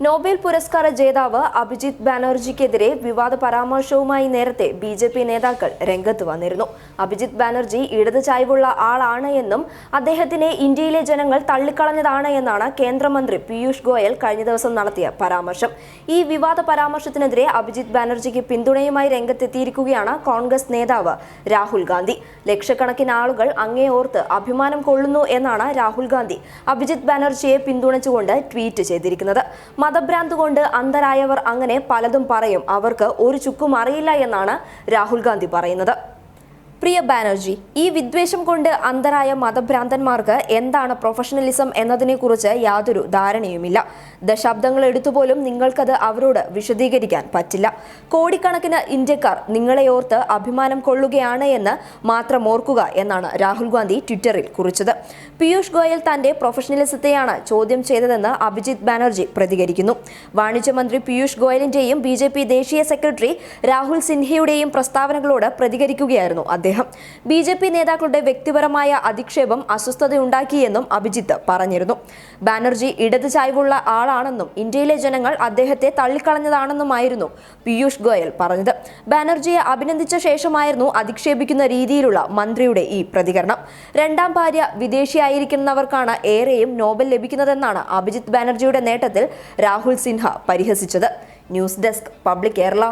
Nobel പുരസ്കാര ജേതാവ് അഭിജിത് ബാനർജിക്കെതിരെ വിവാദ പരാമർശവുമായി നേരത്തെ ബിജെപി നേതാക്കൾ രംഗത്ത് വന്നിരുന്നു. അഭിജിത് ബാനർജി ഇടത് ചായ്വുള്ള ആളാണ് എന്നും അദ്ദേഹത്തിനെ ഇന്ത്യയിലെ ജനങ്ങൾ തള്ളിക്കളഞ്ഞതാണ് എന്നാണ് കേന്ദ്രമന്ത്രി പീയൂഷ് ഗോയൽ കഴിഞ്ഞ ദിവസം നടത്തിയ പരാമർശം. ഈ വിവാദ പരാമർശത്തിനെതിരെ അഭിജിത് ബാനർജിക്ക് പിന്തുണയുമായി രംഗത്തെത്തിയിരിക്കുകയാണ് കോൺഗ്രസ് നേതാവ് രാഹുൽ ഗാന്ധി. ലക്ഷക്കണക്കിന് ആളുകൾ അങ്ങേ ഓർത്ത് അഭിമാനം കൊള്ളുന്നു എന്നാണ് രാഹുൽ ഗാന്ധി അഭിജിത് ബാനർജിയെ പിന്തുണച്ചുകൊണ്ട് ട്വീറ്റ് ചെയ്തിരിക്കുന്നത്. മതഭ്രാന്ത് കൊണ്ട് അന്ധരായവർ അങ്ങനെ പലതും പറയും, അവർക്ക് ഒരു ചുക്കും അറിയില്ല എന്നാണ് രാഹുൽ ഗാന്ധി പറയുന്നത്. പ്രിയ ബാനർജി, ഈ വിദ്വേഷം കൊണ്ട് അന്ധരായ മതഭ്രാന്തന്മാർക്ക് എന്താണ് പ്രൊഫഷണലിസം എന്നതിനെക്കുറിച്ച് യാതൊരു ധാരണയുമില്ല. ദശാബ്ദങ്ങൾ എടുത്തുപോലും നിങ്ങൾക്കത് അവരോട് വിശദീകരിക്കാൻ പറ്റില്ല. കോടിക്കണക്കിന് ഇന്ത്യക്കാർ നിങ്ങളെ ഓർത്ത് അഭിമാനം കൊള്ളുകയാണ് എന്ന് മാത്രം ഓർക്കുക എന്നാണ് രാഹുൽ ഗാന്ധി ട്വിറ്ററിൽ കുറിച്ചത്. പീയൂഷ് ഗോയൽ തന്റെ പ്രൊഫഷണലിസത്തെയാണ് ചോദ്യം ചെയ്തതെന്ന് അഭിജിത് ബാനർജി പ്രതികരിക്കുന്നു. വാണിജ്യമന്ത്രി പീയൂഷ് ഗോയലിന്റെയും ബിജെപി ദേശീയ സെക്രട്ടറി രാഹുൽ സിൻഹയുടെയും പ്രസ്താവനകളോട് പ്രതികരിക്കുകയായിരുന്നു അദ്ദേഹം. ബിജെപി നേതാക്കളുടെ വ്യക്തിപരമായ അധിക്ഷേപം അസ്വസ്ഥതയുണ്ടാക്കിയെന്നും അഭിജിത്ത് പറഞ്ഞിരുന്നു. ബാനർജി ഇടത് ചായ്വുള്ള ആളാണെന്നും ഇന്ത്യയിലെ ജനങ്ങൾ അദ്ദേഹത്തെ തള്ളിക്കളഞ്ഞതാണെന്നുമായിരുന്നു പീയൂഷ് ഗോയൽ പറഞ്ഞത്. ബാനർജിയെ അഭിനന്ദിച്ച ശേഷമായിരുന്നു അധിക്ഷേപിക്കുന്ന രീതിയിലുള്ള മന്ത്രിയുടെ ഈ പ്രതികരണം. രണ്ടാം ഭാര്യ വിദേശിയായിരിക്കുന്നവർക്കാണ് ഏറെയും നോബൽ ലഭിക്കുന്നതെന്നാണ് അഭിജിത്ത് ബാനർജിയുടെ നേട്ടത്തിൽ രാഹുൽ സിൻഹ പരിഹസിച്ചത്. News desk public Kerala.